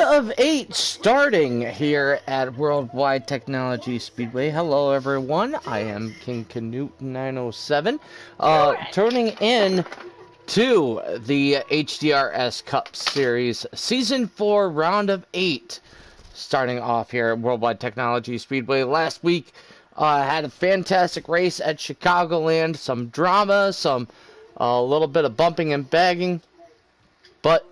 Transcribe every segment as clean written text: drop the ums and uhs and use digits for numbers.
of 8 starting here at Worldwide Technology Speedway. Hello everyone, I am King Canute 907, turning in to the HDRS Cup Series Season 4 Round of 8. Starting off here at Worldwide Technology Speedway. Last week, had a fantastic race at Chicagoland, some drama, a little bit of bumping and bagging, but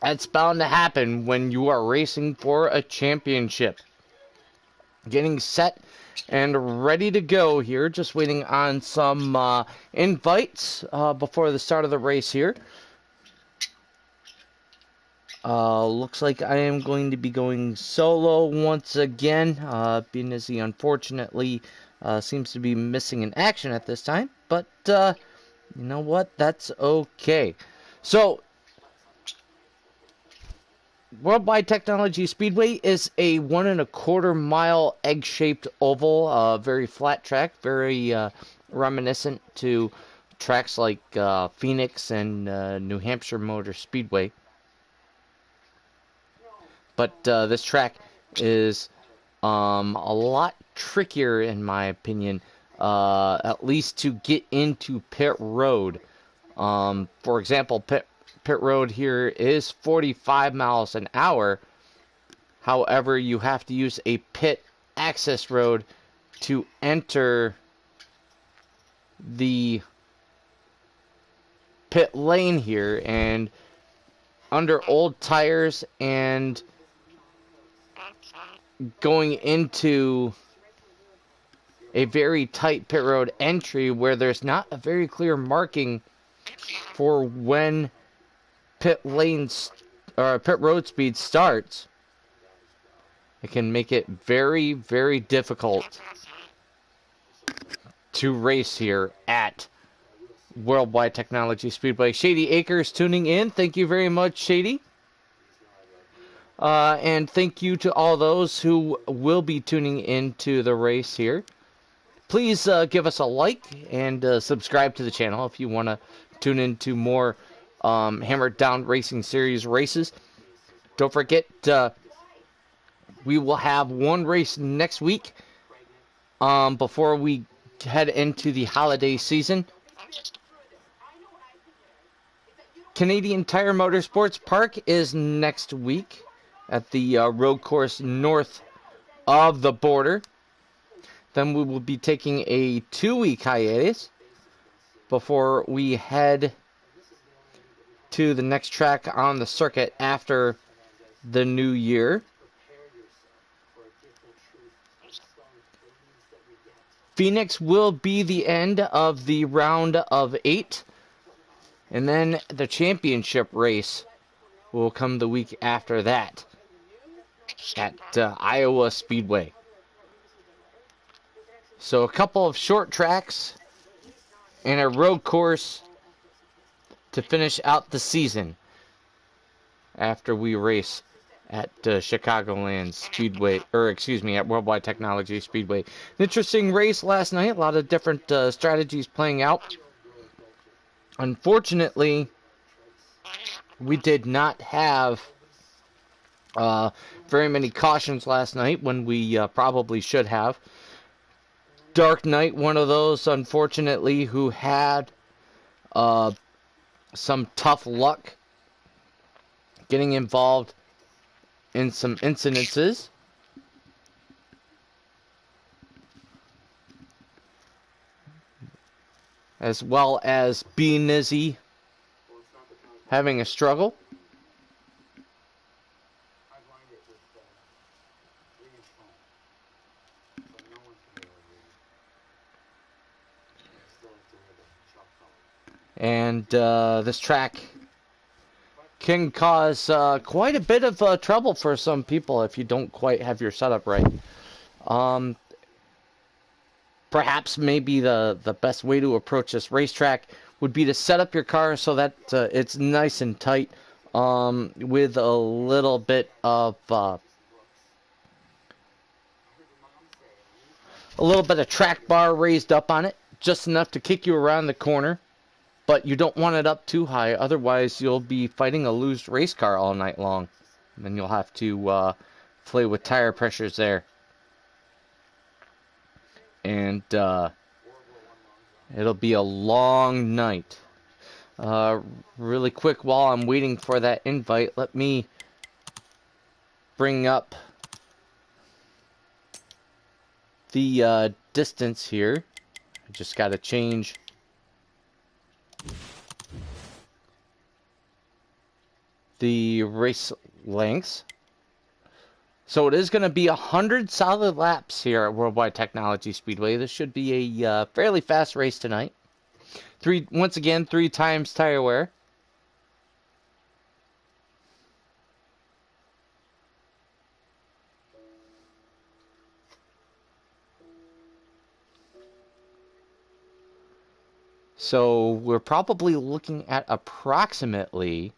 that's bound to happen when you are racing for a championship. Getting set and ready to go here. Just waiting on some invites before the start of the race here. Looks like I am going to be going solo once again. Being as he unfortunately seems to be missing in action at this time. But you know what? That's okay. So, Worldwide Technology Speedway is a 1.25 mile egg-shaped oval, very flat track, very reminiscent to tracks like Phoenix and New Hampshire Motor Speedway. But this track is a lot trickier, in my opinion, at least to get into pit road. For example, pit road here is 45 miles an hour. However, you have to use a pit access road to enter the pit lane here, and under old tires and going into a very tight pit road entry where there's not a very clear marking for when pit road speed starts, it can make it very, very difficult to race here at Worldwide Technology Speedway. Shady Acres tuning in. Thank you very much, Shady. And thank you to all those who will be tuning into the race here. Please give us a like and subscribe to the channel if you want to tune into more Hammered Down Racing Series races. Don't forget, we will have one race next week before we head into the holiday season. Canadian Tire Motorsports Park is next week at the road course north of the border. Then we will be taking a 2-week hiatus before we head to the next track on the circuit after the new year. Phoenix will be the end of the round of 8. And then the championship race will come the week after that at Iowa Speedway. So a couple of short tracks and a road course to finish out the season after we race at Chicagoland Speedway, at Worldwide Technology Speedway. An interesting race last night, a lot of different strategies playing out. Unfortunately, we did not have very many cautions last night when we probably should have. Dark Knight, one of those, unfortunately, who had some tough luck getting involved in some incidences. As well as B. Nizzy having a struggle. And this track can cause quite a bit of trouble for some people if you don't quite have your setup right. Perhaps maybe the best way to approach this racetrack would be to set up your car so that it's nice and tight with a little bit of track bar raised up on it, just enough to kick you around the corner. But you don't want it up too high, otherwise you'll be fighting a loose race car all night long. And then you'll have to play with tire pressures there. And it'll be a long night. Really quick, while I'm waiting for that invite, let me bring up the distance here. I just got to change the race lengths. So it is going to be 100 solid laps here at Worldwide Technology Speedway. This should be a fairly fast race tonight. Once again, 3 times tire wear. So we're probably looking at approximately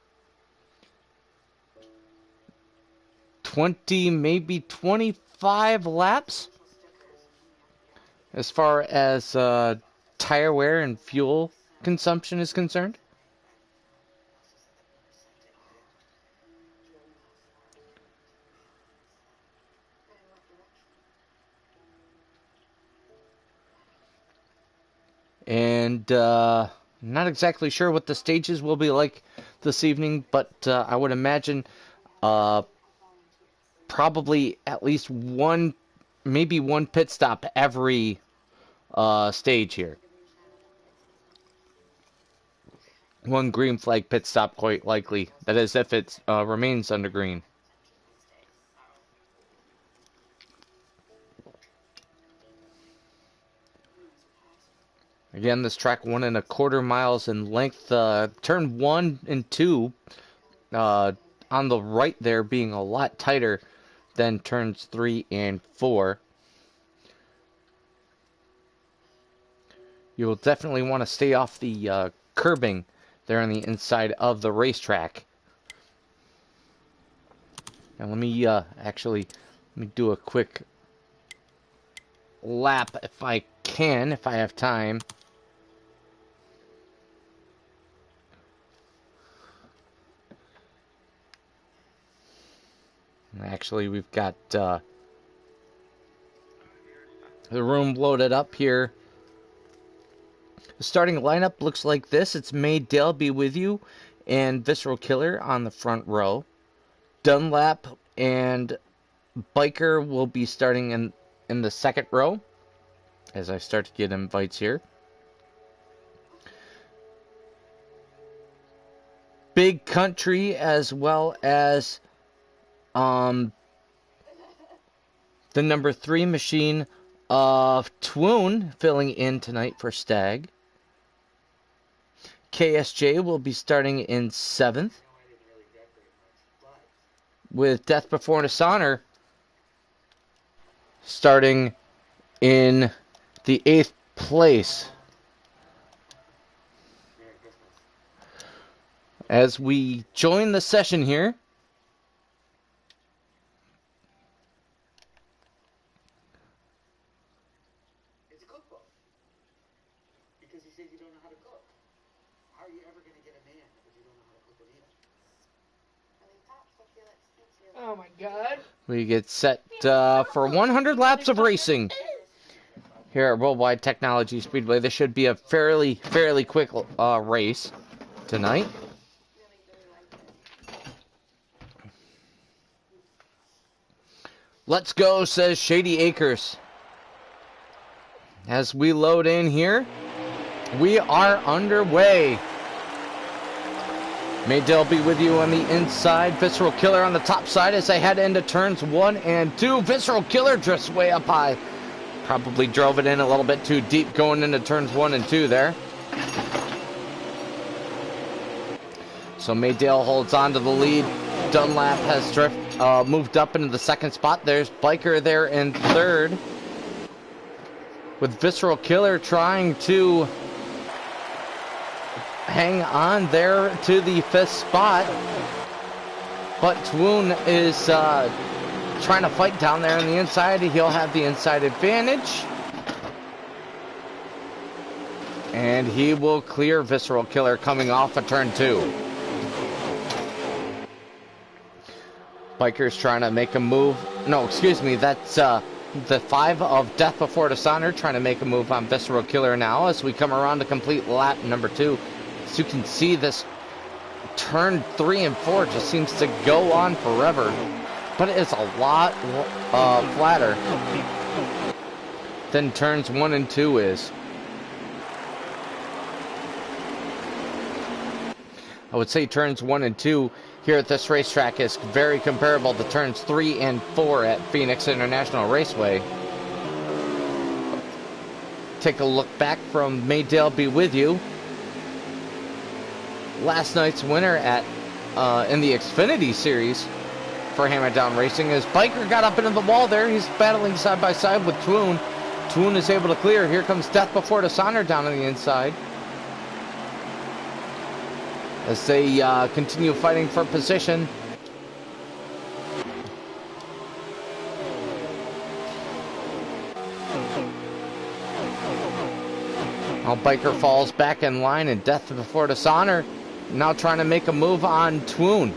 20, maybe 25 laps as far as tire wear and fuel consumption is concerned. And not exactly sure what the stages will be like this evening, but I would imagine probably at least one, maybe one pit stop every stage here. One green flag pit stop, quite likely. That is, if it remains under green. Again, this track 1.25 miles in length. Turn 1 and 2 on the right there being a lot tighter than turns 3 and 4. You will definitely want to stay off the curbing there on the inside of the racetrack. Now let me let me do a quick lap if I can, if I have time. Actually, we've got the room loaded up here. The starting lineup looks like this. It's May Dale Be With You and Visceral Killer on the front row. Dunlap and Biker will be starting in the second row as I start to get invites here. Big Country as well as the number 3 machine of Twoon filling in tonight for Stag. KSJ will be starting in 7th. With Death Before Dishonor starting in the 8th place. As we join the session here, Oh my god. we get set for 100 laps of racing here at Worldwide Technology Speedway. This should be a fairly quick race tonight. Let's go, says Shady Acres. As we load in here, we are underway. May Dale Be With You on the inside. Visceral Killer on the top side as they head into turns 1 and 2. Visceral Killer drifts way up high. Probably drove it in a little bit too deep going into turns 1 and 2 there. So May Dale holds on to the lead. Dunlap has moved up into the second spot. There's Biker there in third. With Visceral Killer trying to hang on there to the 5th spot, but Twoon is trying to fight down there on the inside. He'll have the inside advantage, and he will clear Visceral Killer coming off of turn 2. Biker's trying to make a move. No, excuse me, that's the 5 of Death Before Dishonor trying to make a move on Visceral Killer now as we come around to complete lap number 2. As you can see, this turn 3 and 4 just seems to go on forever, but it is a lot flatter than turns 1 and 2 is. I would say turns 1 and 2 here at this racetrack is very comparable to turns 3 and 4 at Phoenix International Raceway. Take a look back from Maydale Be With You. Last night's winner at in the Xfinity Series for Hammer Down Racing as Biker got up into the wall there. He's battling side by side with Twoon. Twoon is able to clear. Here comes Death Before Dishonor down on the inside as they continue fighting for position. Now Biker falls back in line, and Death Before Dishonor now trying to make a move on Twoon.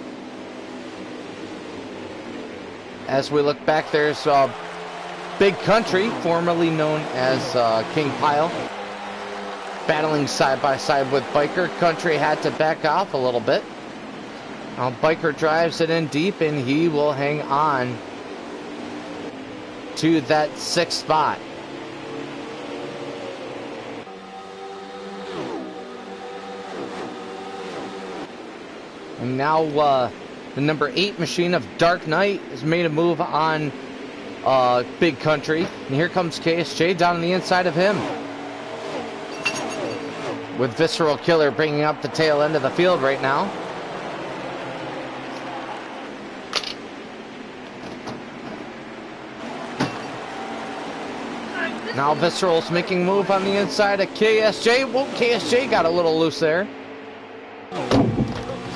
As we look back, there's Big Country, formerly known as King Pile, battling side by side with Biker. Country had to back off a little bit. Now Biker drives it in deep, and he will hang on to that 6th spot. And now the number 8 machine of Dark Knight has made a move on Big Country. And here comes KSJ down on the inside of him, with Visceral Killer bringing up the tail end of the field right now. Now Visceral's making a move on the inside of KSJ. Whoa, KSJ got a little loose there.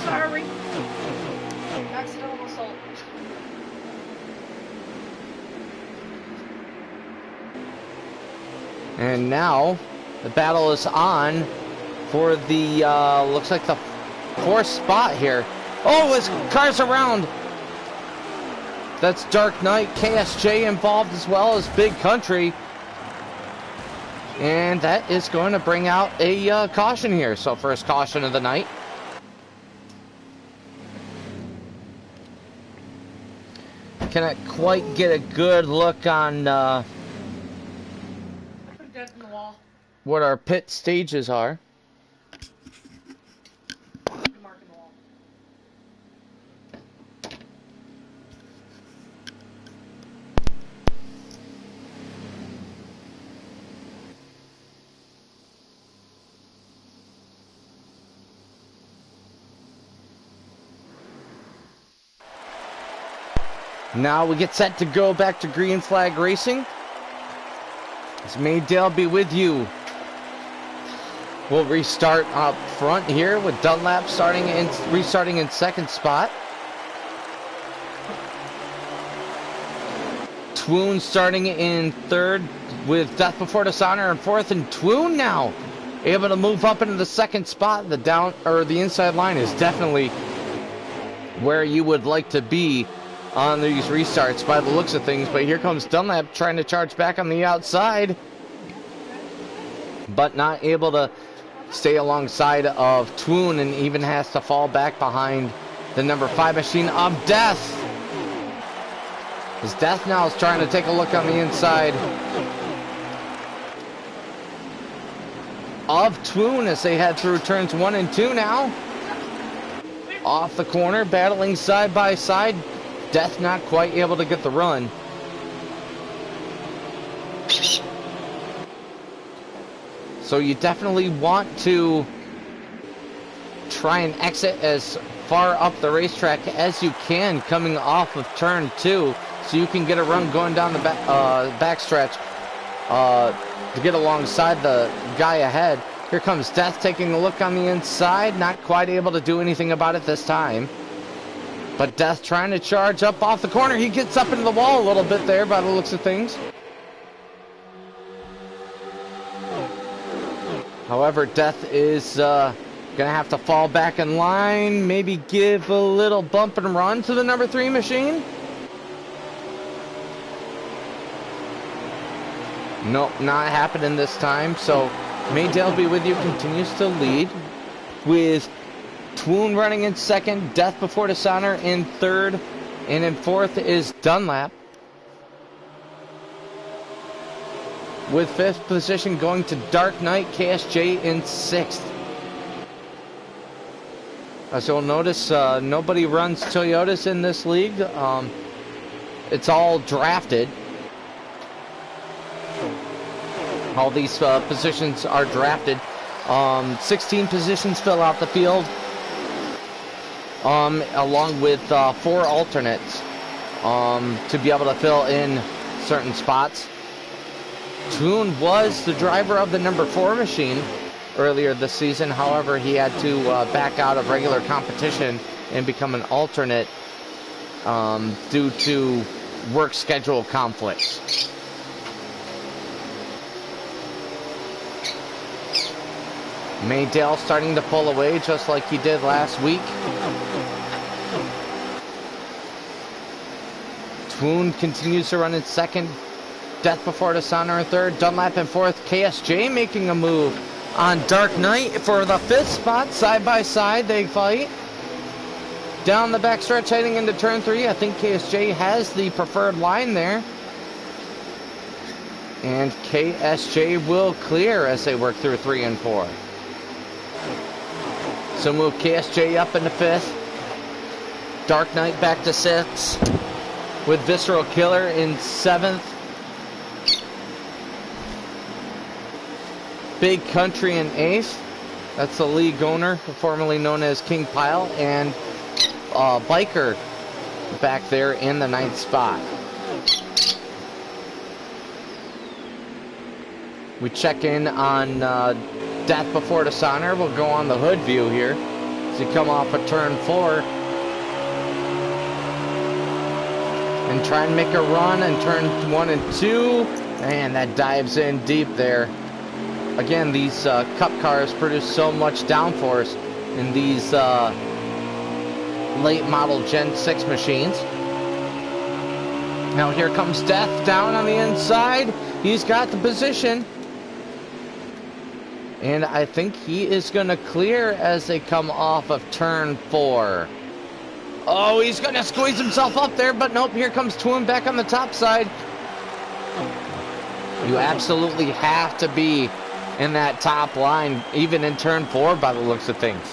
Sorry. Accidental assault. And now the battle is on for the, looks like the 4th spot here. Oh, his car's around. That's Dark Knight, KSJ involved as well as Big Country. And that is going to bring out a caution here. So first caution of the night. Cannot quite get a good look on what our pit stages are. Now we get set to go back to Green Flag Racing. As Maydale Be With You. We'll restart up front here with Dunlap restarting in 2nd spot. Twoon starting in 3rd with Death Before Dishonor in 4th, and Twoon now able to move up into the 2nd spot. The inside line is definitely where you would like to be on these restarts by the looks of things. But here comes Dunlap trying to charge back on the outside, but not able to stay alongside of Twoon, and even has to fall back behind the number 5 machine of Death. As Death now is trying to take a look on the inside of Twoon as they head through turns 1 and 2 now. Off the corner, battling side by side. Death not quite able to get the run. So you definitely want to try and exit as far up the racetrack as you can coming off of turn 2, so you can get a run going down the backstretch to get alongside the guy ahead. Here comes Death taking a look on the inside, not quite able to do anything about it this time. But Death trying to charge up off the corner. He gets up into the wall a little bit there by the looks of things. However, Death is going Gonna have to fall back in line, maybe give a little bump and run to the number 3 machine. Nope, not happening this time. So Maydale Be With You continues to lead with Twoon running in second, Death Before Dishonor in third, and in fourth is Dunlap. With fifth position going to Dark Knight, KSJ in sixth. As you'll notice, nobody runs Toyotas in this league. It's all drafted. All these positions are drafted. 16 positions fill out the field, along with 4 alternates to be able to fill in certain spots. Twoon was the driver of the number 4 machine earlier this season. However, he had to back out of regular competition and become an alternate due to work schedule conflicts. Maydale starting to pull away just like he did last week. Twoon continues to run in second. Death Before Dishonor in third. Dunlap in fourth. KSJ making a move on Dark Knight for the 5th spot. Side by side they fight. Down the backstretch heading into turn 3. I think KSJ has the preferred line there. And KSJ will clear as they work through 3 and 4. So move KSJ up into 5th. Dark Knight back to 6th. With Visceral Killer in 7th. Big Country in 8th. That's the league owner, formerly known as King Pile. And Biker back there in the 9th spot. We check in on Death Before Dishonor. We'll go on the hood view here as you come off of turn 4 and try and make a run in turn 1 and 2. Man, that dives in deep there. Again, these Cup cars produce so much downforce in these late model Gen 6 machines. Now here comes Death down on the inside. He's got the position. And I think he is going to clear as they come off of turn 4. Oh, he's going to squeeze himself up there, but nope, here comes Twoon back on the top side. You absolutely have to be in that top line, even in turn 4 by the looks of things.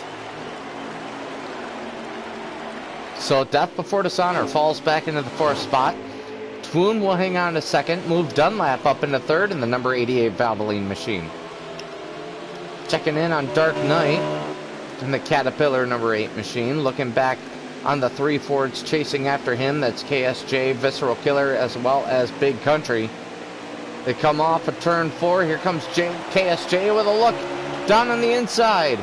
So Death Before Dishonor falls back into the 4th spot. Twoon will hang on to 2nd, move Dunlap up into 3rd in the number 88 Valvoline machine. Checking in on Dark Knight in the Caterpillar number 8 machine. Looking back on the 3 Fords chasing after him. That's KSJ, Visceral Killer, as well as Big Country. They come off of turn 4. Here comes KSJ with a look down on the inside.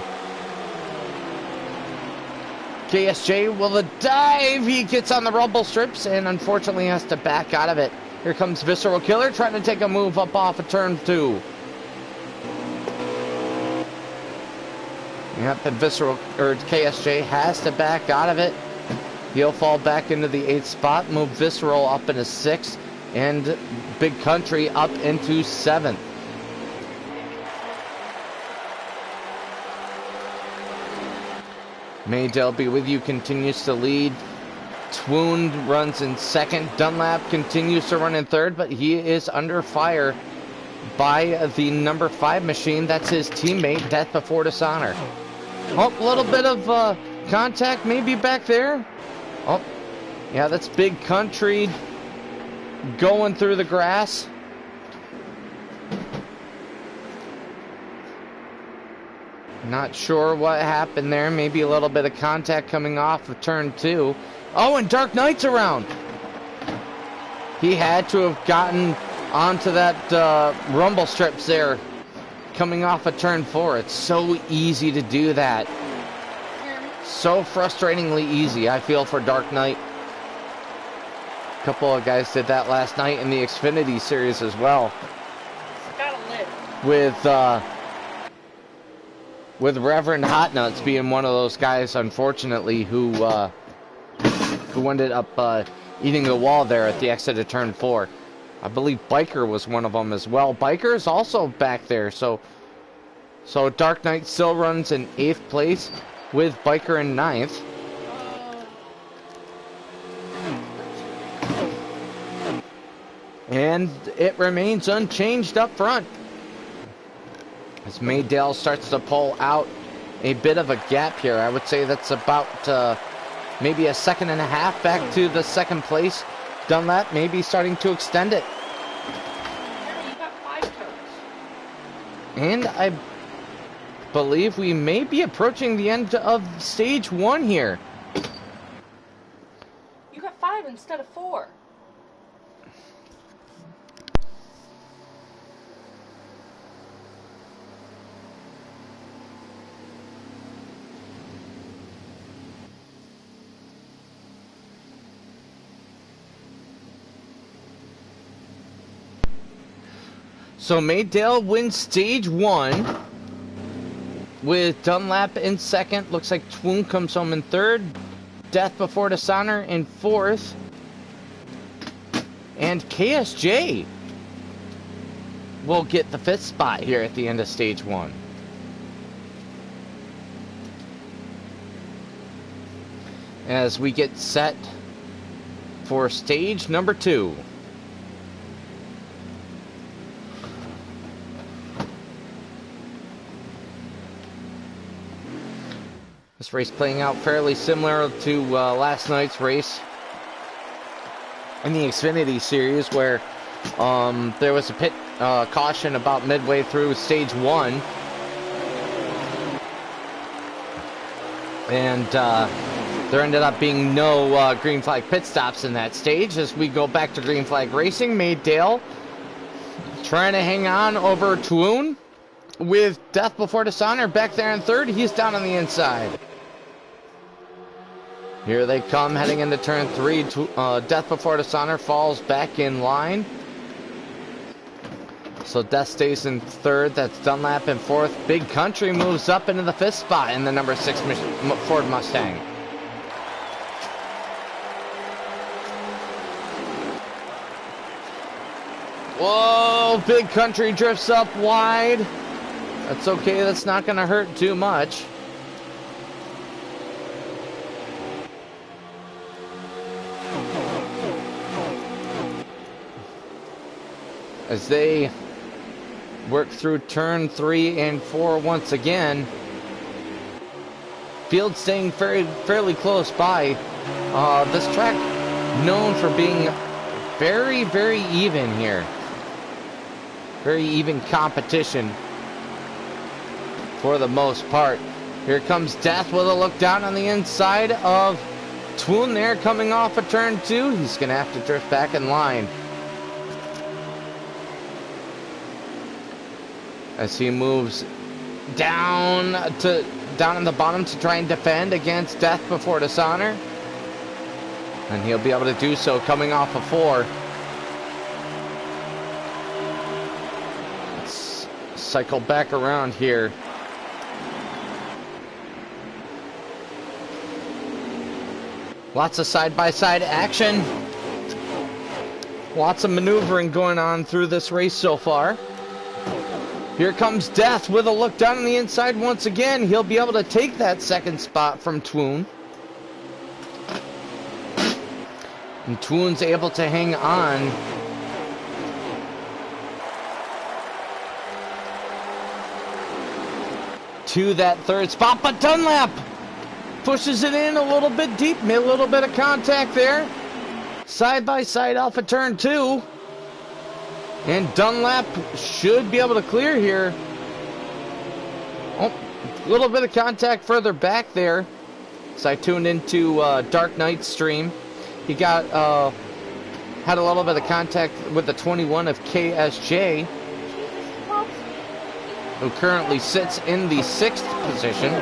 KSJ will dive. He gets on the rumble strips and unfortunately has to back out of it. Here comes Visceral Killer trying to take a move up off of turn 2. Yep, and KSJ has to back out of it. He'll fall back into the 8th spot, move Visceral up into 6th, and Big Country up into 7th. Maydale Be With You continues to lead. Twoon runs in 2nd. Dunlap continues to run in 3rd, but he is under fire by the number 5 machine. That's his teammate, Death Before Dishonor. Oh, a little bit of contact maybe back there. Oh, yeah, that's Big Country going through the grass. Not sure what happened there. Maybe a little bit of contact coming off of turn 2. Oh, and Dark Knight's around. He had to have gotten onto that rumble strips there coming off of turn 4. It's so easy to do that. So frustratingly easy, I feel, for Dark Knight. A couple of guys did that last night in the Xfinity series as well. Got him lit. With with Reverend Hot Nuts being one of those guys, unfortunately, who ended up eating the wall there at the exit of turn 4. I believe Biker was one of them as well. Biker is also back there, so Dark Knight still runs in 8th place with Biker in 9th. And it remains unchanged up front as Maydale starts to pull out a bit of a gap here. I would say that's about maybe a 1.5 seconds back to the 2nd place. Dunlap maybe starting to extend it. You got 5 turns. And I believe we may be approaching the end of stage 1 here. You got 5 instead of 4. So Maydale wins stage 1 with Dunlap in 2nd. Looks like Twoon comes home in 3rd. Death Before Dishonor in 4th. And KSJ will get the 5th spot here at the end of stage 1. As we get set for stage number 2. This race playing out fairly similar to last night's race in the Xfinity Series, where there was a pit caution about midway through stage 1. And there ended up being no green flag pit stops in that stage. As we go back to green flag racing, Maydale trying to hang on over Twoon with Death Before Dishonor back there in 3rd. He's down on the inside. Here they come, heading into turn 3. Death Before Dishonor falls back in line. So Death stays in 3rd. That's Dunlap in 4th. Big Country moves up into the 5th spot in the number 6 Ford Mustang. Whoa, Big Country drifts up wide. That's okay, that's not going to hurt too much. As they work through turn 3 and 4 once again. Field staying fairly close by. This track known for being very, very even here. Very even competition for the most part. Here comes Death with a look down on the inside of Twoon there coming off of turn 2. He's going to have to drift back in line as he moves down on the bottom to try and defend against Death Before Dishonor. And he'll be able to do so coming off of 4. Let's cycle back around here. Lots of side-by-side action. Lots of maneuvering going on through this race so far. Here comes Death with a look down on the inside once again. He'll be able to take that 2nd spot from Twoon. And Twoon's able to hang on to that 3rd spot, but Dunlap pushes it in a little bit deep, made a little bit of contact there. Side by side off of turn 2. And Dunlap should be able to clear here. Oh, a little bit of contact further back there. So I tuned into Dark Knight's stream. He got had a little bit of contact with the 21 of KSJ, who currently sits in the 6th position.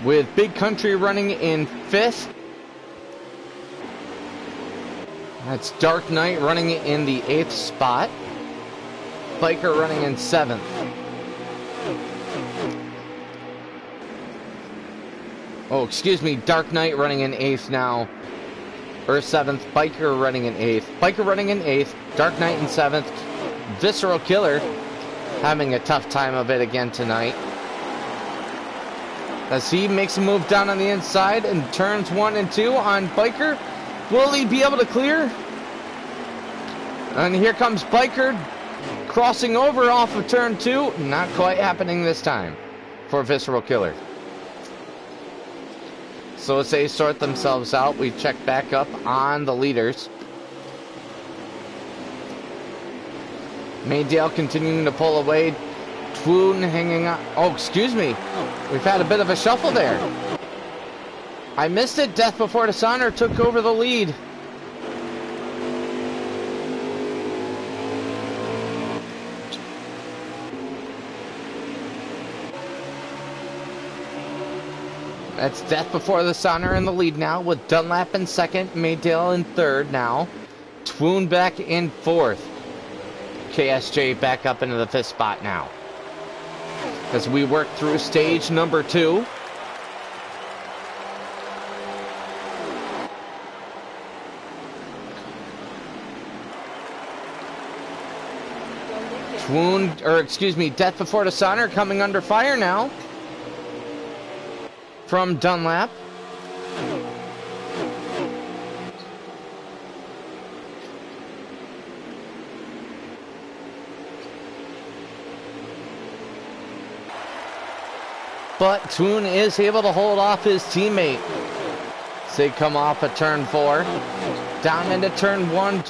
With Big Country running in 5th. That's Dark Knight running in the 8th spot. Biker running in 7th. Oh, excuse me, Dark Knight running in 8th now. Or 7th, Biker running in 8th. Biker running in 8th, Dark Knight in 7th. Visceral Killer having a tough time of it again tonight. As he makes a move down on the inside and turns 1 and 2 on Biker. Will he be able to clear? And here comes Biker crossing over off of turn 2. Not quite happening this time for Visceral Killer. So as they sort themselves out, we check back up on the leaders. Maydale continuing to pull away. Twoon hanging on. Oh, excuse me. We've had a bit of a shuffle there. I missed it. Death Before Dishonor took over the lead. That's Death Before Dishonor in the lead now, with Dunlap in 2nd, Maydale in 3rd now. Twoon back in 4th. KSJ back up into the 5th spot now. As we work through stage number 2. Death Before Dishonor coming under fire now from Dunlap. But Twoon is able to hold off his teammate. So they come off of turn 4. Down into turn 1,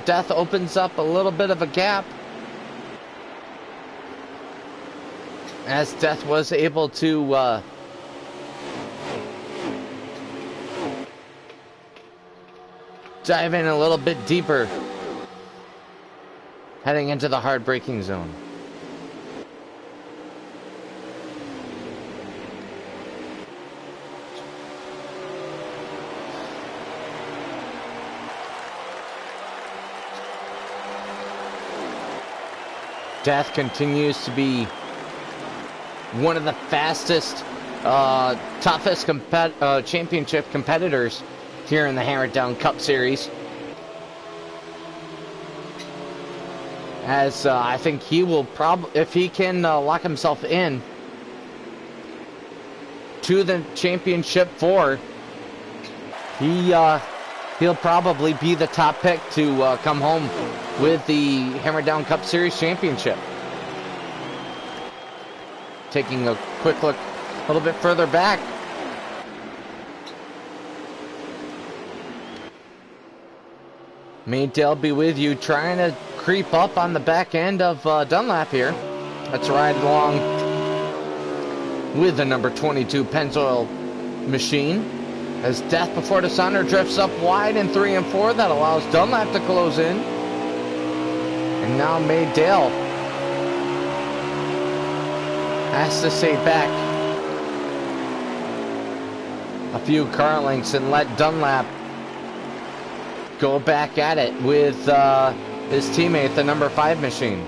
Death opens up a little bit of a gap. As Death was able to dive in a little bit deeper, heading into the hard braking zone. Death continues to be one of the fastest, toughest championship competitors here in the Hammer Down Cup Series. As I think he will probably, if he can lock himself in to the championship 4, he'll probably be the top pick to come home with the Hammer Down Cup Series championship. Taking a quick look a little bit further back. Maydale be with you, trying to creep up on the back end of Dunlap here. Let's ride along with the number 22 Pennzoil machine. As Death Before Dishonor drifts up wide in 3 and 4, that allows Dunlap to close in. And now Maydale has to stay back a few car lengths and let Dunlap go back at it with his teammate, the number 5 machine.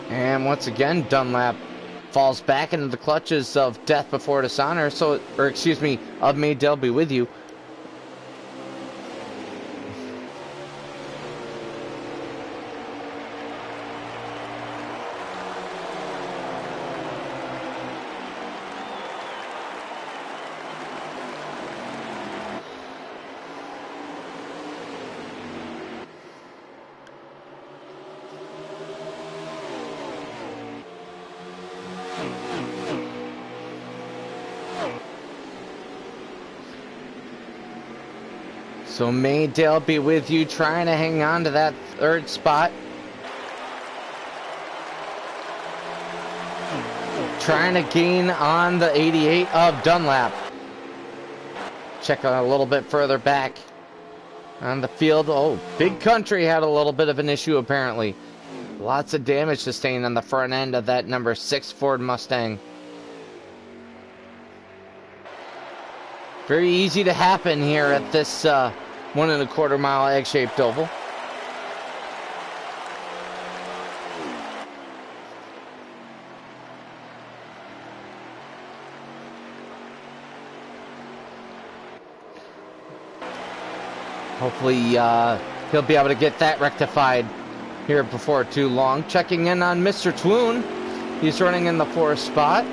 And once again, Dunlap falls back into the clutches of Death Before Dishonor, of Maydale be with you. So Maydale be with you, trying to hang on to that 3rd spot. Trying to gain on the 88 of Dunlap. Check a little bit further back on the field. Oh, Big Country had a little bit of an issue apparently. Lots of damage sustained on the front end of that number 6 Ford Mustang. Very easy to happen here at this 1.25 mile egg-shaped oval. Hopefully he'll be able to get that rectified here before too long. Checking in on Mr. Twoon. He's running in the 4th spot.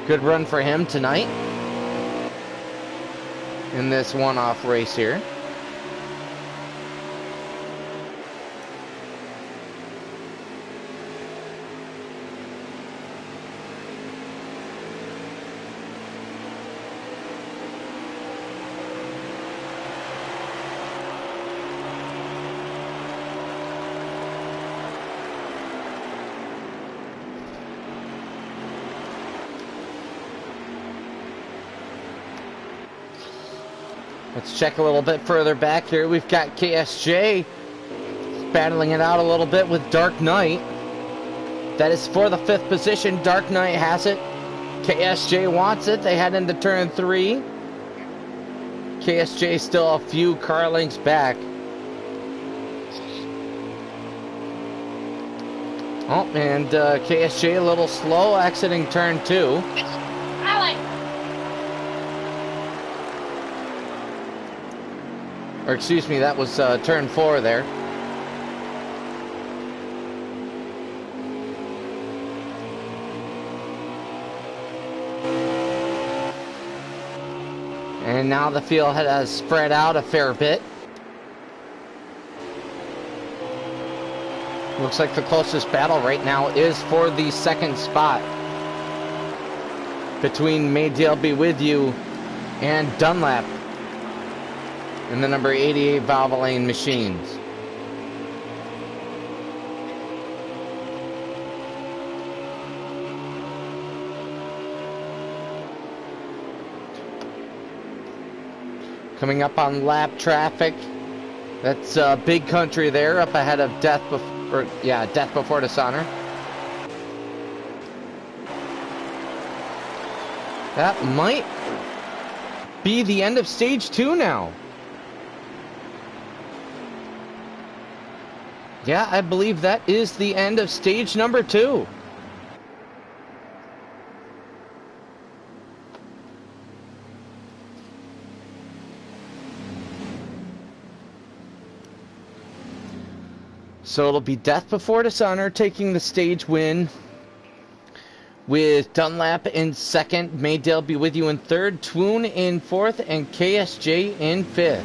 Good run for him tonight in this one-off race here. Let's check a little bit further back here. We've got KSJ battling it out a little bit with Dark Knight. That is for the 5th position. Dark Knight has it. KSJ wants it. They head into turn 3. KSJ still a few car lengths back. Oh, and KSJ a little slow exiting turn 2. Or excuse me, that was turn 4 there. And now the field has spread out a fair bit. Looks like the closest battle right now is for the 2nd spot between May Dale Be With You and Dunlap in the number 88 Valvoline machines. Coming up on lap traffic, that's Big Country there, up ahead of Death Before Dishonor. That might be the end of stage 2 now. Yeah, I believe that is the end of stage number 2. So it'll be Death Before Dishonor taking the stage win, with Dunlap in 2nd, May Dale Be With You in 3rd, Twoon in 4th, and KSJ in 5th.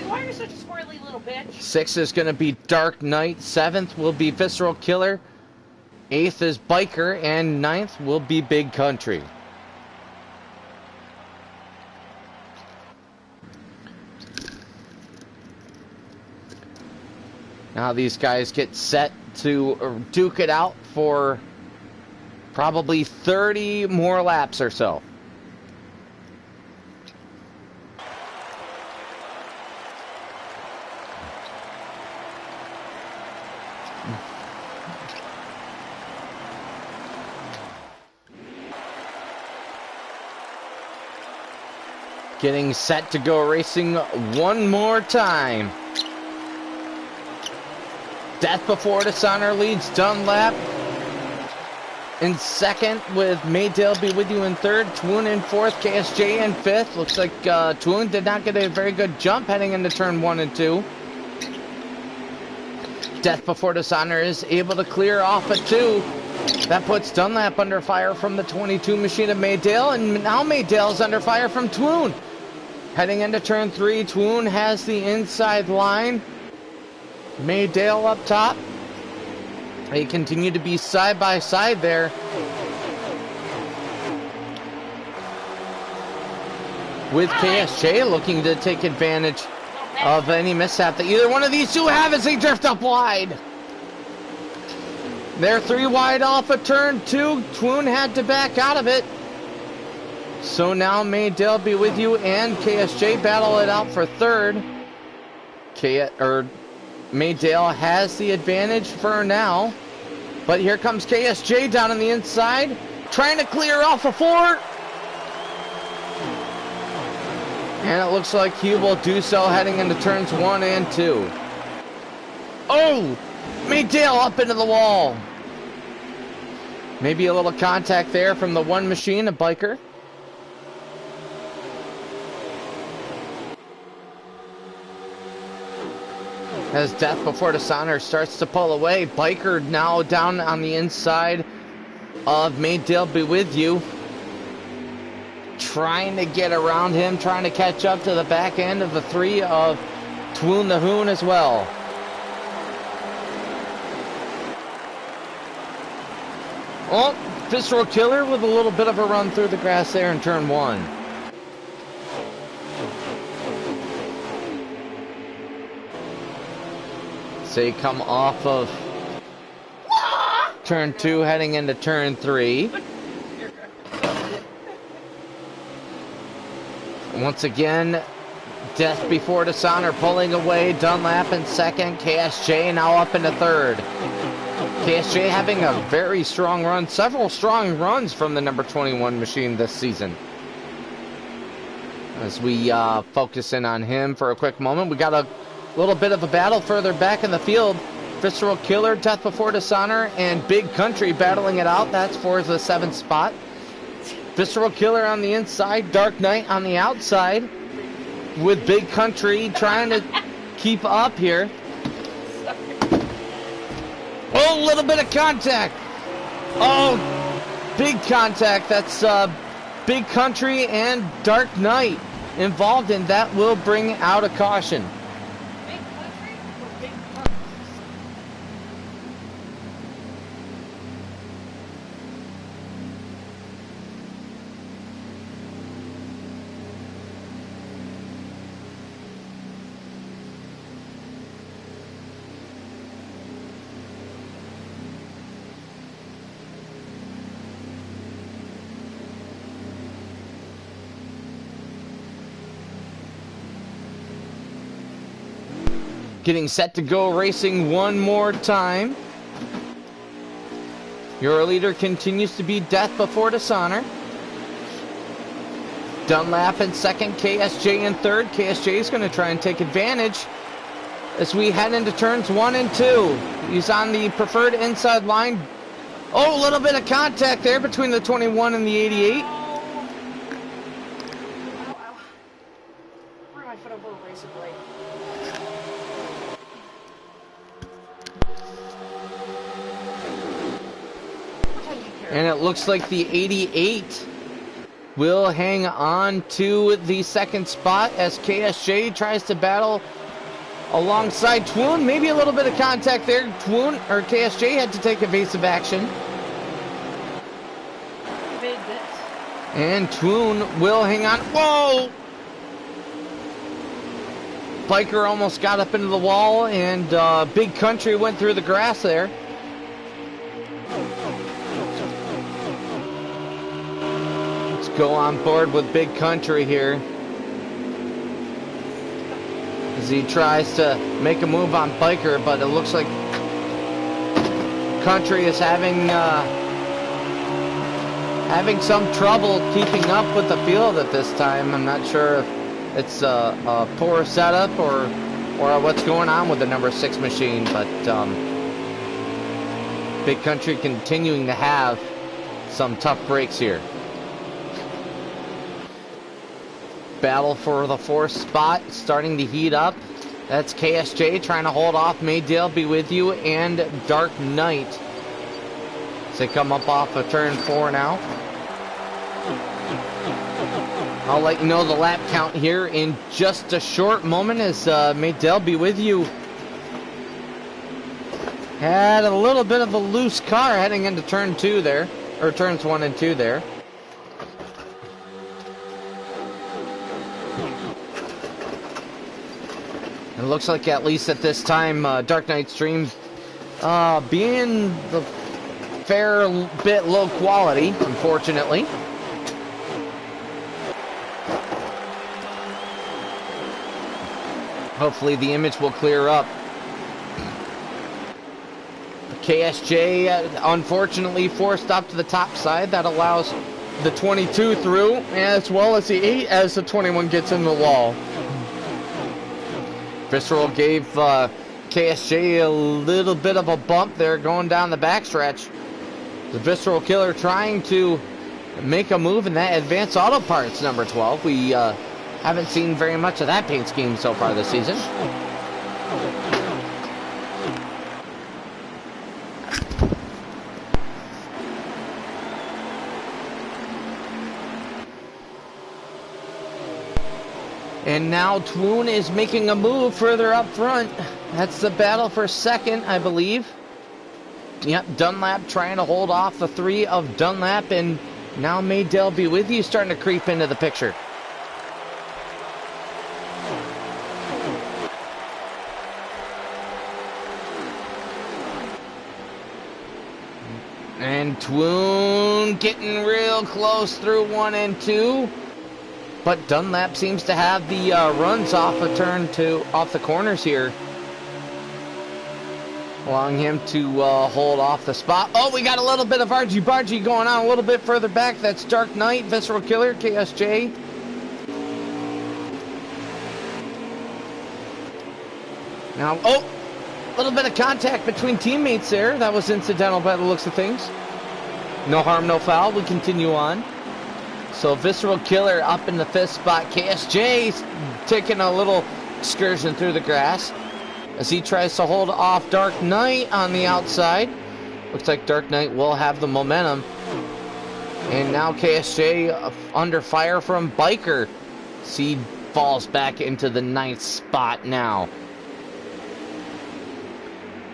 Why are you such a squirrely little bitch? 6th is going to be Dark Knight. 7th will be Visceral Killer. 8th is Biker. And 9th will be Big Country. Now these guys get set to duke it out for probably 30 more laps or so. Getting set to go racing one more time. Death Before Dishonor leads Dunlap in 2nd, with May Dale Be With You in 3rd, Twoon in 4th, KSJ in 5th. Looks like Twoon did not get a very good jump heading into turn 1 and 2. Death Before Dishonor is able to clear off a 2. That puts Dunlap under fire from the 22 machine of May Dale, and now May Dale is under fire from Twoon. Heading into turn 3, Twoon has the inside line. May Dale up top. They continue to be side by side there. With KSJ looking to take advantage of any mishap that either one of these two have as they drift up wide. They're 3 wide off of turn 2. Twoon had to back out of it. So now May Dale Be With You and KSJ battle it out for 3rd. May Dale has the advantage for now. But here comes KSJ down on the inside. trying to clear off a four. And it looks like he will do so heading into turns 1 and 2. Oh! Maydale up into the wall. Maybe a little contact there from the one machine, a biker. As Death Before Dishonor starts to pull away, biker now down on the inside of Maydale Be With You. Trying to get around him, trying to catch up to the back end of the 3 of Twoon the Hoon as well. Oh, Visceral Killer with a little bit of a run through the grass there in turn 1. So you come off of turn 2 heading into turn 3. Once again, Death Before Dishonor pulling away. Dunlap in second. KSJ now up into third. KSJ having a very strong run. Several strong runs from the number 21 machine this season. As we focus in on him for a quick moment, we got a little bit of a battle further back in the field. Visceral Killer, Death Before Dishonor, and Big Country battling it out. That's for the 7th spot. Visceral Killer on the inside, Dark Knight on the outside, with Big Country trying to keep up here. Oh, a little bit of contact. Oh, big contact. That's Big Country and Dark Knight involved in that. Will bring out a caution. Big country or big country? Getting set to go racing one more time. Your leader continues to be Death Before Dishonor. Dunlap in second, KSJ in third. KSJ is going to try and take advantage as we head into turns 1 and 2. He's on the preferred inside line. Oh, a little bit of contact there between the 21 and the 88. Ow, ow. Ran my foot over a razor blade. And it looks like the 88 will hang on to the 2nd spot as KSJ tries to battle alongside Twoon. Maybe a little bit of contact there. Twoon or KSJ had to take evasive action. Evade this. And Twoon will hang on. Whoa! Biker almost got up into the wall, and Big Country went through the grass there. Go on board with Big Country here as he tries to make a move on Biker, but it looks like Country is having some trouble keeping up with the field at this time. I'm not sure if it's a poor setup or what's going on with the number 6 machine, but Big Country continuing to have some tough breaks here. Battle for the 4th spot starting to heat up. That's KSJ trying to hold off Maydale Be With You and Dark Knight. So they come up off of turn 4 now. I'll let you know the lap count here in just a short moment as Maydale Be With You had a little bit of a loose car heading into turn 2 there, or turns 1 and 2 there. It looks like at least at this time, Dark Knight Stream being the fair bit low quality, unfortunately. Hopefully the image will clear up. KSJ unfortunately forced up to the top side. That allows the 22 through, as well as the 8 as the 21 gets in the wall. Visceral gave KSJ a little bit of a bump there going down the backstretch. The Visceral Killer trying to make a move in that Advanced Auto Parts number 12. We haven't seen very much of that paint scheme so far this season. And now Twoon is making a move further up front. That's the battle for second, I believe. Yep, Dunlap trying to hold off the 3 of Dunlap, and now Maydell Be With You starting to creep into the picture. And Twoon getting real close through 1 and 2. But Dunlap seems to have the runs off the corners here, allowing him to hold off the spot. Oh, we got a little bit of argy-bargy going on a little bit further back. That's Dark Knight, Visceral Killer, KSJ. Now, oh, a little bit of contact between teammates there. That was incidental by the looks of things. No harm, no foul. We continue on. So Visceral Killer up in the 5th spot. KSJ taking a little excursion through the grass as he tries to hold off Dark Knight on the outside. Looks like Dark Knight will have the momentum. And now KSJ under fire from Biker. Seed falls back into the 9th spot now.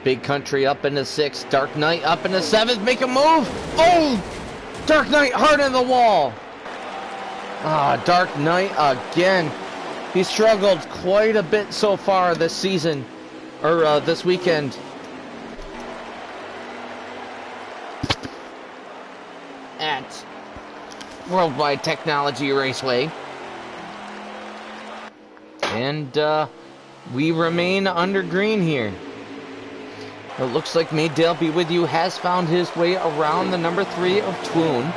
Big Country up in the 6th. Dark Knight up in the 7th. Make a move. Oh! Dark Knight hard in the wall. Dark Knight again. He struggled quite a bit so far this season, or this weekend. At Worldwide Technology Raceway. And we remain under green here. It looks like Maydell Be With You has found his way around the number 3 of Twoon.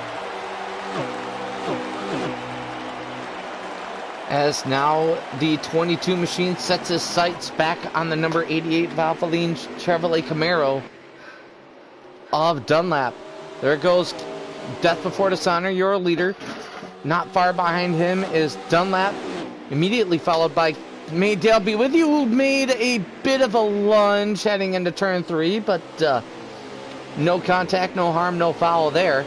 As now the 22 machine sets his sights back on the number 88 Valvoline Chevrolet Camaro of Dunlap. There goes Death Before Dishonor, your leader. Not far behind him is Dunlap, immediately followed by Maydell Be With You, who made a bit of a lunge heading into turn 3, but no contact, no harm, no foul there.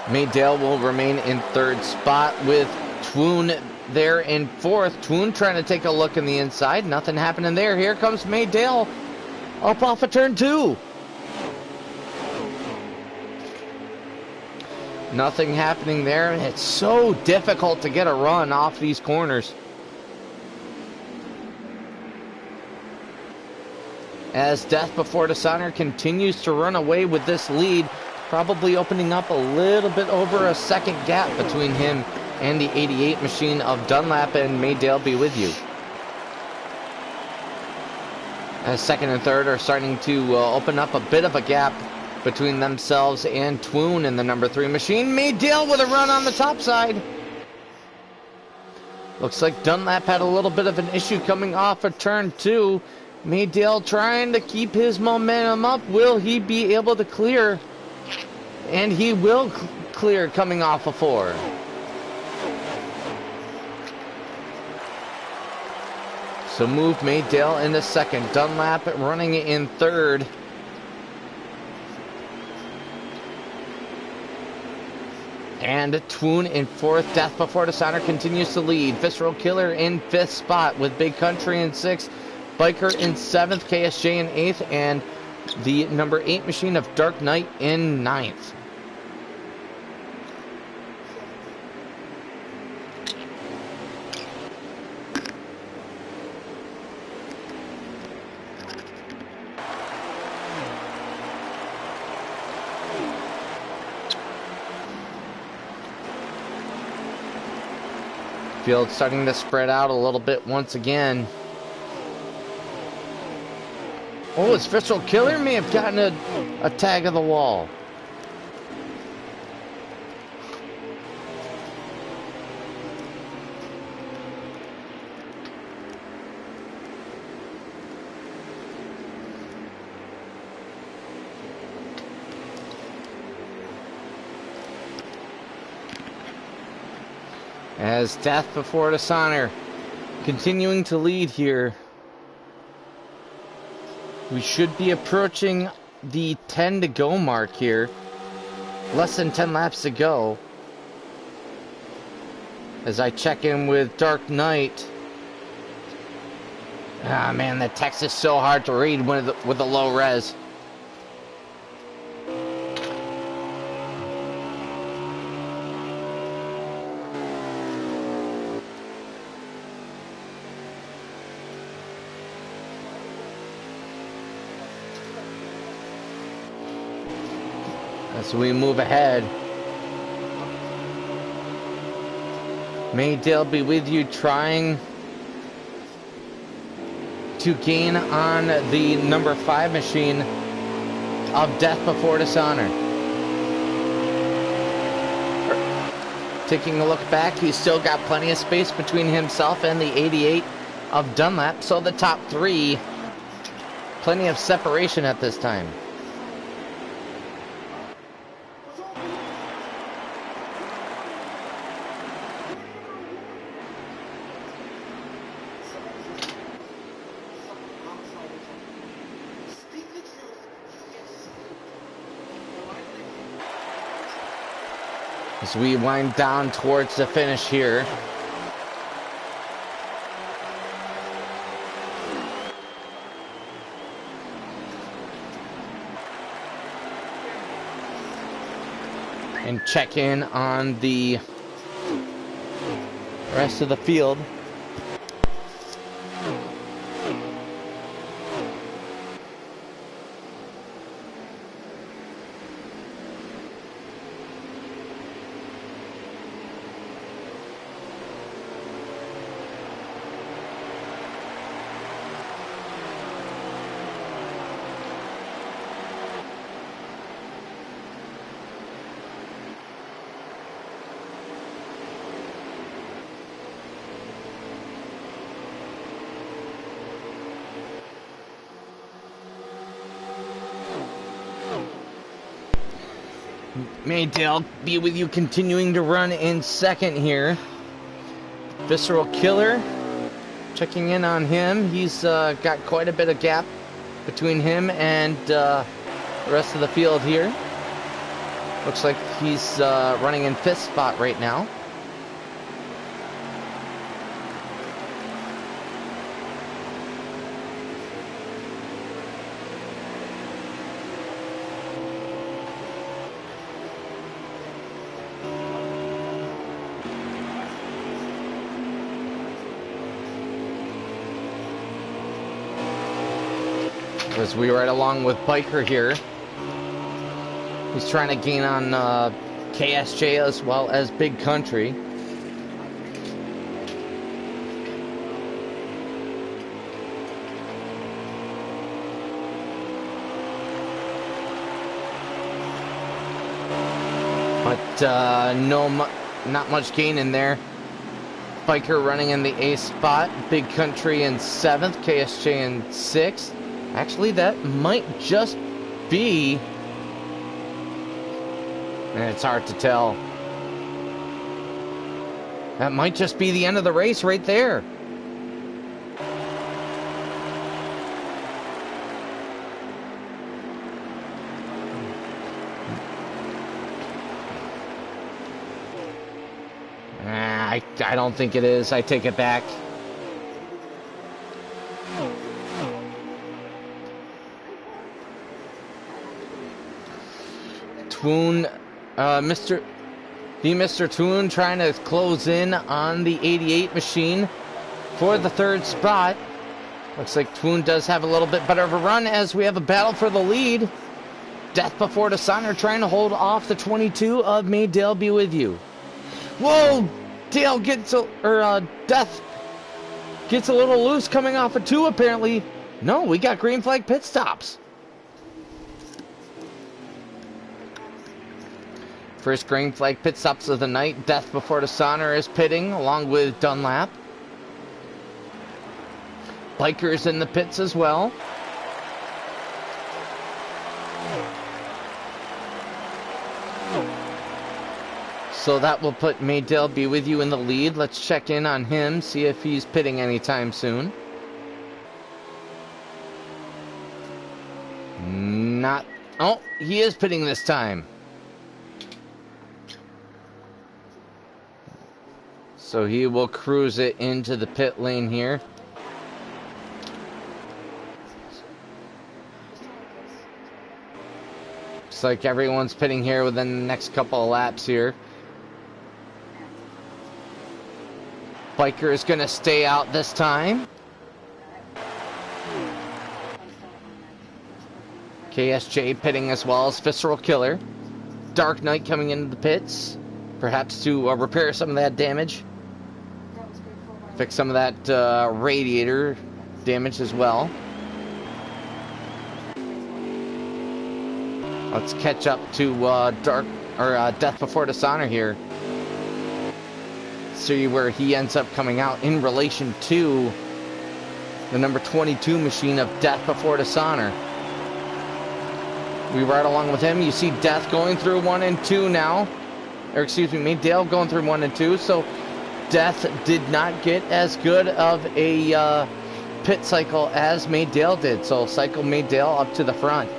Maydell will remain in 3rd spot with Twoon there in 4th. Twoon trying to take a look in the inside. Nothing happening there. Here comes Maydell up off of turn 2. Nothing happening there. It's so difficult to get a run off these corners. As Death Before Dishonor continues to run away with this lead, probably opening up a little bit over a second gap between him and the 88 machine of Dunlap, and Maydell Be With You. As 2nd and 3rd are starting to open up a bit of a gap between themselves and Twoon in the number 3 machine. Maydell with a run on the top side. Looks like Dunlap had a little bit of an issue coming off of turn 2. Maydell trying to keep his momentum up. Will he be able to clear? And he will clear coming off of 4. So move Maydell into 2nd. Dunlap running in 3rd. And Twoon in 4th. Death Before Dishonor continues to lead. Visceral Killer in 5th spot with Big Country in 6th. Biker in 7th. KSJ in 8th. And the number 8 machine of Dark Knight in 9th. Field starting to spread out a little bit once again. Oh, his Visceral Killer may have gotten a tag of the wall. As Death Before Dishonor continuing to lead here. We should be approaching the 10 to go mark here. Less than 10 laps to go. As I check in with Dark Knight. Ah man, the text is so hard to read with the low res. As we move ahead. May Dale be with you, trying to gain on the number 5 machine of Death Before Dishonor. Taking a look back, he's still got plenty of space between himself and the 88 of Dunlap, so the top 3, plenty of separation at this time. As we wind down towards the finish here. And check in on the rest of the field. May Dale be with you, continuing to run in second here. Visceral Killer, checking in on him. He's got quite a bit of gap between him and the rest of the field here. Looks like he's running in 5th spot right now. As we ride along with Biker here. He's trying to gain on KSJ as well as Big Country. But not much gain in there. Biker running in the 8th spot, Big Country in 7th, KSJ in 6th. Actually, that might just be... And it's hard to tell. That might just be the end of the race right there. I don't think it is. I take it back. Twoon, Mr. Twoon trying to close in on the 88 machine for the 3rd spot. Looks like Twoon does have a little bit better of a run as we have a battle for the lead. Death Before Dishonor trying to hold off the 22 of May Dale be with you. Whoa! Dale gets Death gets a little loose coming off of 2 apparently. No, we got green flag pit stops. First green flag pit stops of the night. Death Before Dishonor is pitting along with Dunlap. Biker's in the pits as well. So that will put Maydale Be With You in the lead. Let's check in on him, see if he's pitting anytime soon. Not... Oh, he is pitting this time. So he will cruise it into the pit lane here. Looks like everyone's pitting here within the next couple of laps here. Biker is going to stay out this time. KSJ pitting as well as Visceral Killer. Dark Knight coming into the pits. Perhaps to repair some of that damage. Fix some of that radiator damage as well. Let's catch up to Death Before Dishonor here. See where he ends up coming out in relation to the number 22 machine of Death Before Dishonor. We ride along with him. You see Death going through 1 and 2 now. Or excuse me, Maydale going through 1 and 2. So Death did not get as good of a pit cycle as Maydale did. So cycle Maydale up to the front.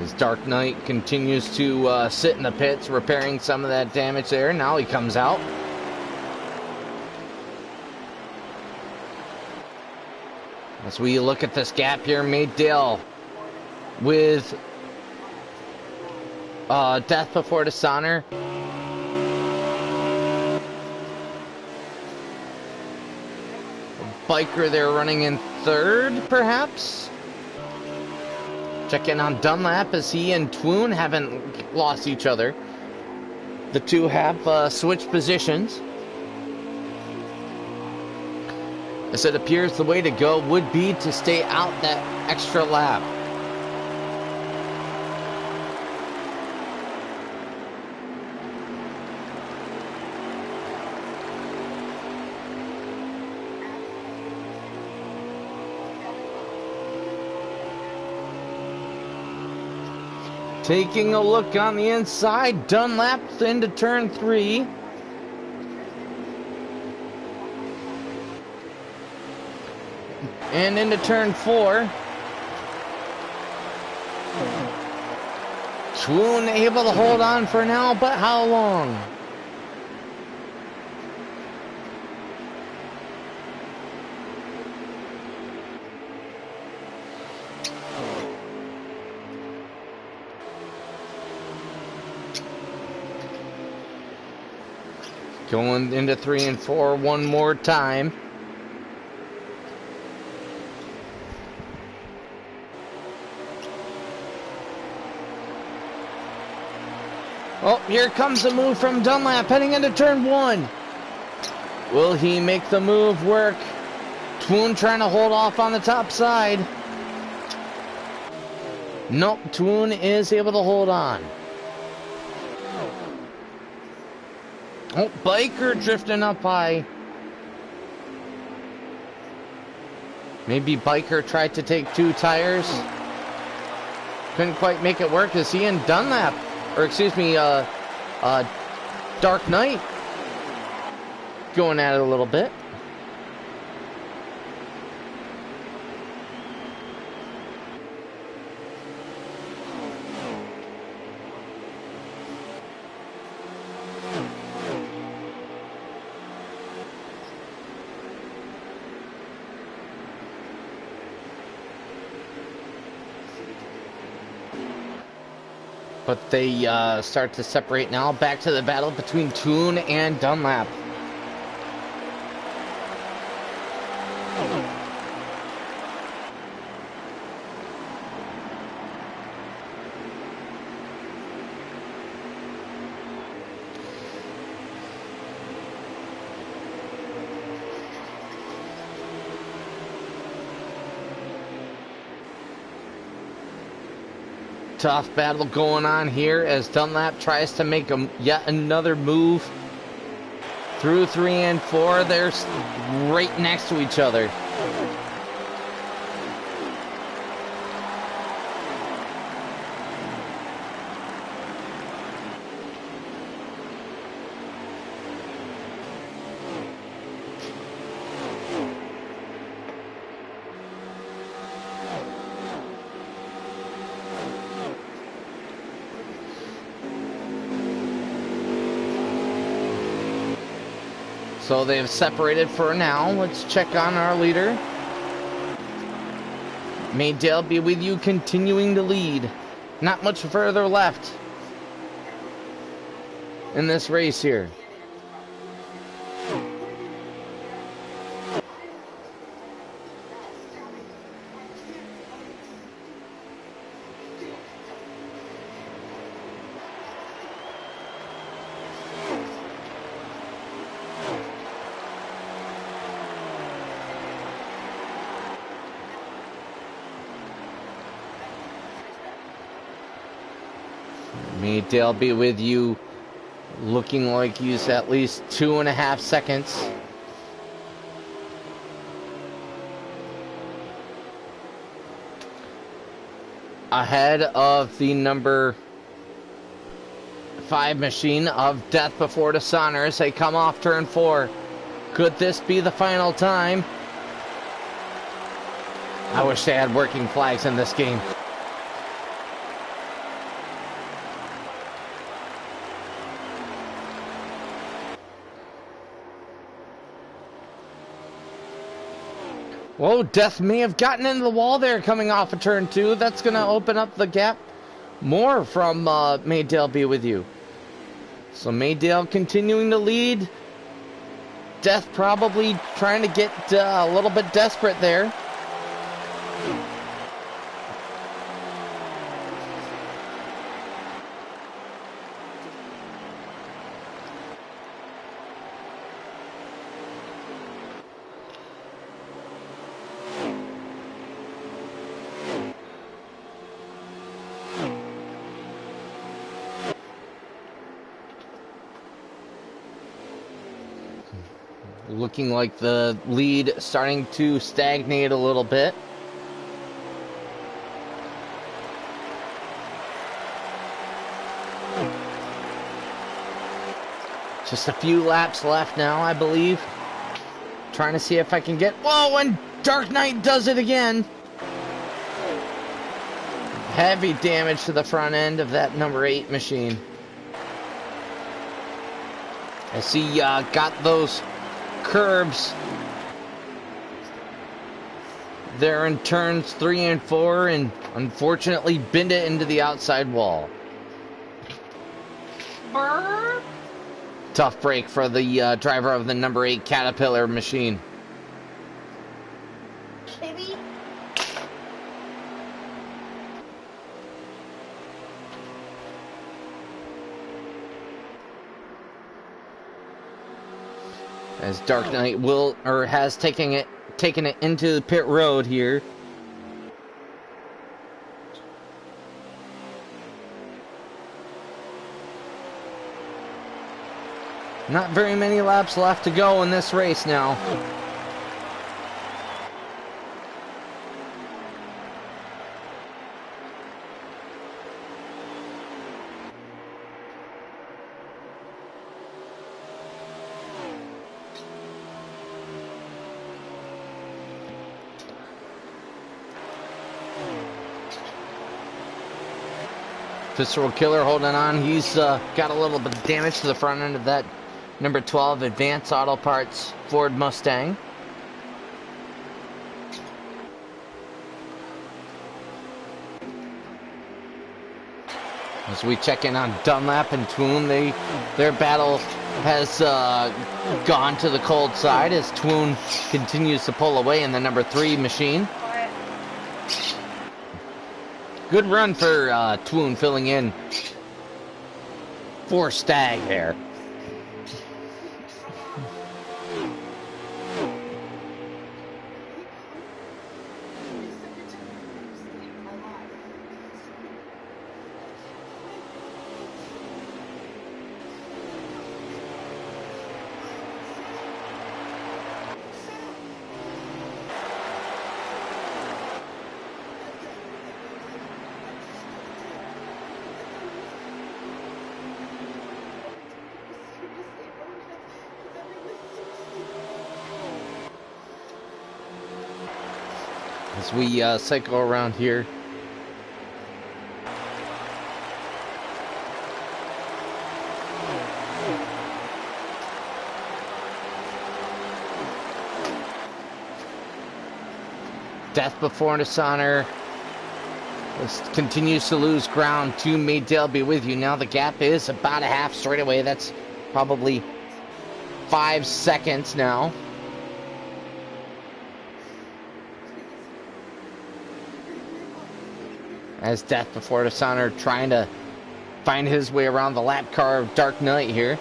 As Dark Knight continues to sit in the pits, repairing some of that damage there. Now he comes out. As we look at this gap here, Maydale with Death Before Dishonor. Biker there running in third, perhaps? Check in on Dunlap as he and Twoon haven't lost each other. The two have switched positions. As it appears the way to go would be to stay out that extra lap. Taking a look on the inside, Dunlap into turn 3. And into turn 4. Swoon able to hold on for now, but how long? Going into 3 and 4 one more time. Oh, here comes the move from Dunlap heading into turn 1. Will he make the move work? Twoon trying to hold off on the top side. Nope, Twoon is able to hold on. Oh, Biker drifting up high. Maybe Biker tried to take 2 tires. Couldn't quite make it work. Is he and Dunlap, or excuse me, Dark Knight going at it a little bit. But they start to separate now. Back to the battle between Twoon and Dunlap. Tough battle going on here as Dunlap tries to make yet another move through 3 and 4. They're right next to each other. So they've separated for now. Let's check on our leader. May Dale be with you, continuing to lead. Not much further left in this race here. May Dale be with you, looking like he's at least 2.5 seconds. Ahead of the number 5 machine of Death Before Dishonor as they come off turn 4. Could this be the final time? I wish they had working flags in this game. Whoa, Death may have gotten into the wall there coming off of turn 2. That's going to open up the gap more from May Dale be with you. So May Dale continuing to lead. Death probably trying to get a little bit desperate there. Looking like the lead starting to stagnate a little bit. Just a few laps left now, I believe. Trying to see if I can get... Whoa, and Dark Knight does it again. Heavy damage to the front end of that number 8 machine. I see got those curbs there in turns 3 and 4 and unfortunately binned it into the outside wall. Burr. Tough break for the driver of the number 8 Caterpillar machine. Baby. As Dark Knight has taken it into the pit road here. Not very many laps left to go in this race now. Visceral Killer holding on. He's got a little bit of damage to the front end of that number 12 Advanced Auto Parts Ford Mustang. As we check in on Dunlap and Twoon, their battle has gone to the cold side as Twoon continues to pull away in the number 3 machine. Good run for Twoon filling in for Stag there. as we cycle around here. Death Before Dishonor continues to lose ground to Maydale Be With You. Now the gap is about a half straightaway. That's probably 5 seconds now. As Death Before Dishonor trying to find his way around the lap car of Dark Knight here.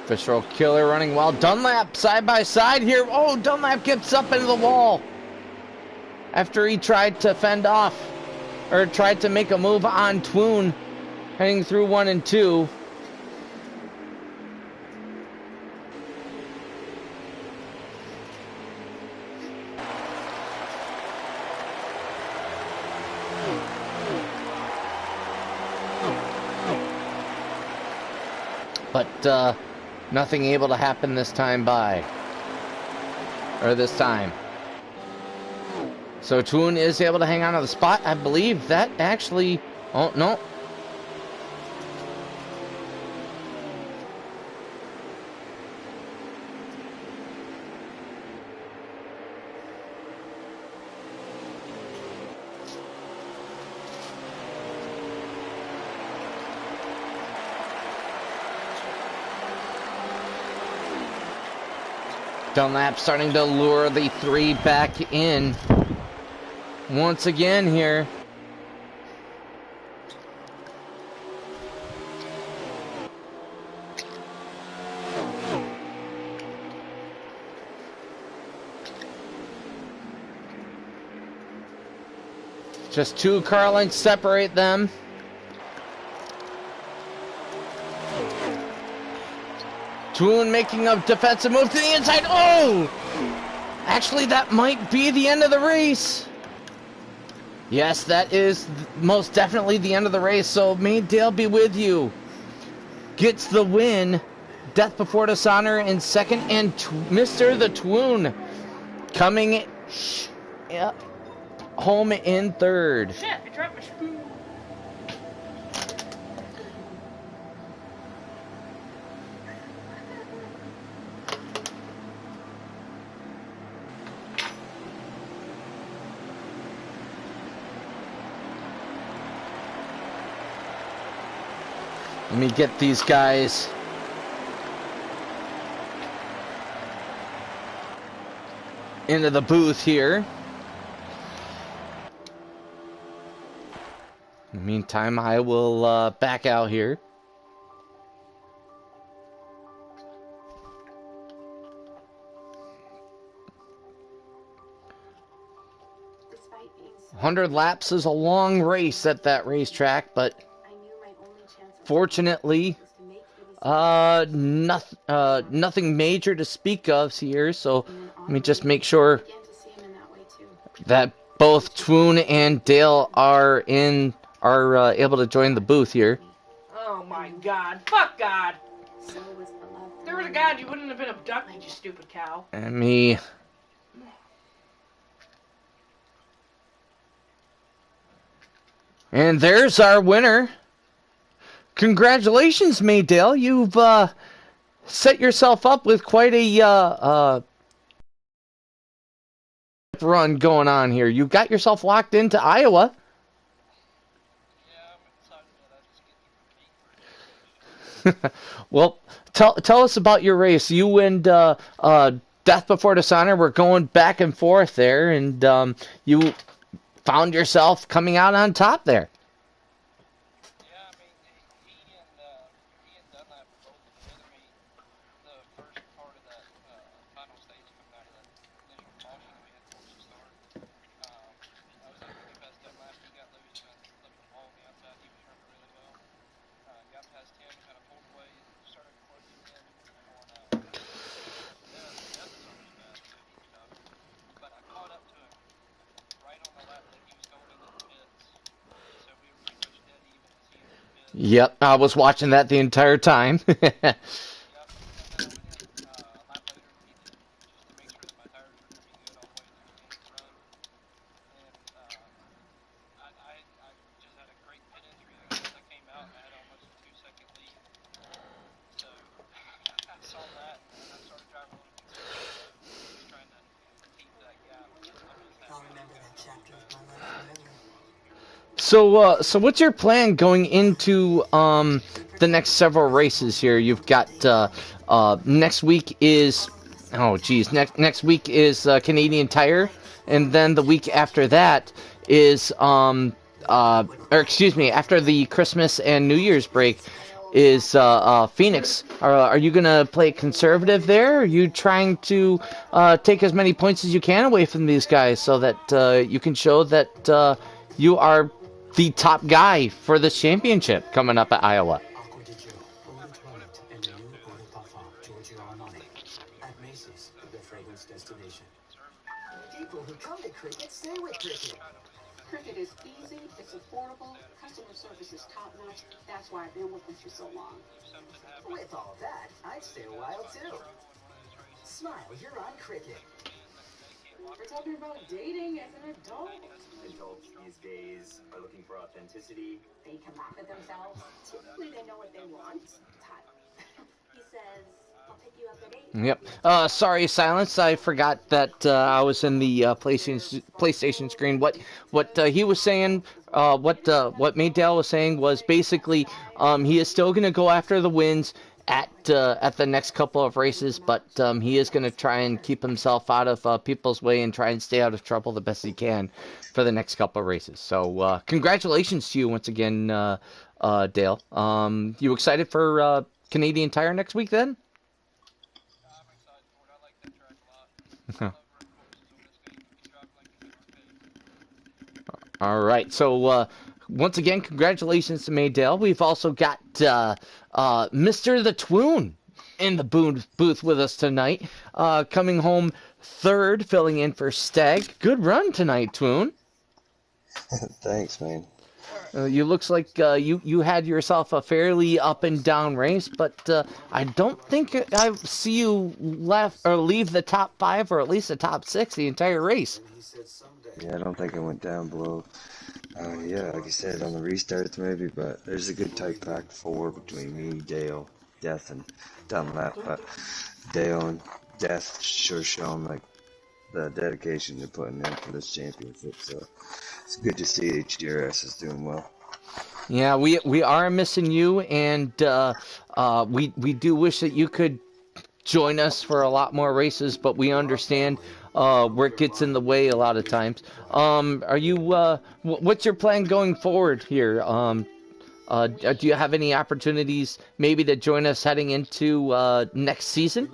Visceral Killer running well. Dunlap side by side here. Oh, Dunlap gets up into the wall after he tried to fend off, or tried to make a move on Twoon, heading through 1 and 2. But nothing able to happen this time this time. So Twoon is able to hang on to the spot. I believe that actually, oh no. Dunlap starting to lure the 3 back in once again here. Just 2 car lengths separate them. Twoon making a defensive move to the inside. Oh! Actually, that might be the end of the race. Yes, that is most definitely the end of the race. So Maydale Be With You gets the win. Death Before Dishonor in second, and Mr. the Twoon coming home in third. Shit, I dropped my spoon. Let me get these guys into the booth here. In the meantime, I will back out here. Despite being so 100 laps is a long race at that racetrack, but I knew my only chance of fortunately, was to make ABC. nothing major to speak of here. So And then let me just honorably, make sure I began to see him in that way too. that both Twoon and Dale are able to join the booth here. Oh my god. Fuck God. So was the love. If there was a God, you wouldn't have been abducted, you stupid cow. And me. And there's our winner. Congratulations, Maydale. You've set yourself up with quite a run going on here. You got yourself locked into Iowa. Well, tell us about your race. You and Death Before Dishonor were going back and forth there, and you found yourself coming out on top there. Yeah, I mean, he and Dunlap were both ahead of me the first part of that final stage coming out of that initial caution we had forced to start. I was able to get past Dunlap. He got loose and I left the ball on the outside. He was running really well. Got past him, kind of pulled away, started closing in on Death, Yep, I was watching that the entire time. Yep, I went in a lap later than he did, just to make sure that my tires were going to be good all the way through the end of the run. And I just had a great pit entry. I guess I came out and I had almost a 2 second lead. So I saw that and I started driving a little conservative, just trying to keep that gap. But I'm just I'll happy I remember got that a little chapter bit. of my life forever. So what's your plan going into the next several races here? You've got next week is next week is Canadian Tire, and then the week after that is or excuse me, after the Christmas and New Year's break is Phoenix. Are you gonna play conservative there? Or are you trying to take as many points as you can away from these guys so that you can show that you are the top guy for this championship coming up at Iowa? What it boils down to is like the race itself. I'll take the At podium, Macy's, so the I'm fragrance really destination. conservative. People who come to Cricket stay with Cricket. Try to win as Cricket many is easy, it's races affordable, instead of customer service is like top notch. That's why I've been with them for so long. if something happens, With all that, I'd stay a if while I too. struggle in one of those races, Smile, you're on Cricket. me and the day can't walk We're together. talking about dating as an adult. That's the least Adults strong these days are looking for authenticity. They come out with themselves. Typically, they know what they want. It's hot. He says, I'll pick you up at 8. Yep. Sorry, silence. I forgot that I was in the PlayStation screen. What he was saying, what Maydale was saying was basically he is still going to go after the wins at the next couple of races, but he is going to try and keep himself out of people's way and try and stay out of trouble the best he can for the next couple of races. So congratulations to you once again, Dale. You excited for Canadian Tire next week then? I'm excited for it. I like that track a lot. I love road courses on this game. You can drive like a good arcade. All right. So once again, congratulations to Maydale. We've also got Mr. the Twoon in the booth with us tonight, coming home third, filling in for Stag. Good run tonight, Twoon. Thanks, man. You looks like you had yourself a fairly up and down race, but I don't think I see you leave the top 5 or at least the top 6 the entire race. Yeah, I don't think I went down below. Yeah, like you said, on the restarts maybe, but there's a good tight pack 4 between me, Dale, Death, and Dunlap. But Dale and Death sure shown like the dedication they're putting in for this championship. So it's good to see HDRS is doing well. Yeah, we are missing you, and we do wish that you could join us for a lot more races, but we understand work gets in the way a lot of times. Are you? What's your plan going forward here? Do you have any opportunities maybe to join us heading into next season?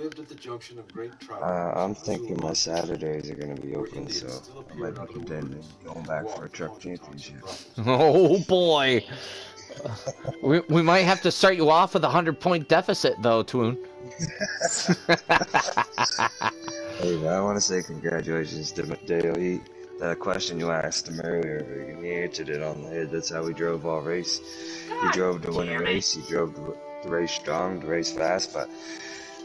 I'm thinking my Saturdays are going to be open, so I might be contending going back for a truck championship. Oh boy, we might have to start you off with a 100-point deficit though, Twoon. Hey, I want to say congratulations to Dale. The question you asked him earlier, he answered it on the head. That's how he drove all race. He drove to win a race. He drove the race strong, the race fast, but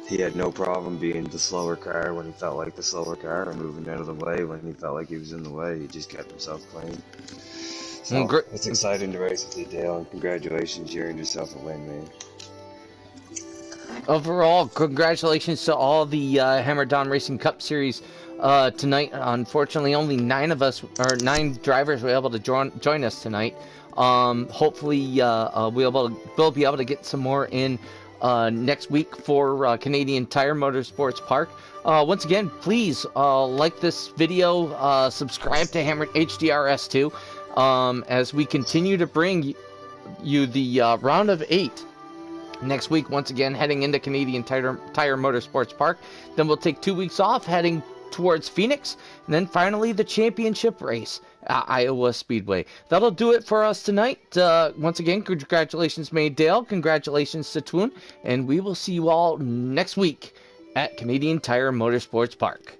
he had no problem being the slower car when he felt like the slower car, or moving out of the way when he felt like he was in the way. He just kept himself clean. So it's exciting to race with you, Dale, and congratulations, you earned yourself a win, man. Overall, congratulations to all the Hammer Down Racing Cup Series tonight. Unfortunately, only 9 drivers were able to join us tonight. Hopefully, we'll be able to get some more in next week for Canadian Tire Motorsports Park. Once again, please like this video, subscribe to Hammer HDRS 2 as we continue to bring you the round of 8. Next week, once again, heading into Canadian Tire Motorsports Park. Then we'll take 2 weeks off, heading towards Phoenix. And then finally, the championship race at Iowa Speedway. That'll do it for us tonight. Once again, congratulations, Maydale. Congratulations to Twoon. And we will see you all next week at Canadian Tire Motorsports Park.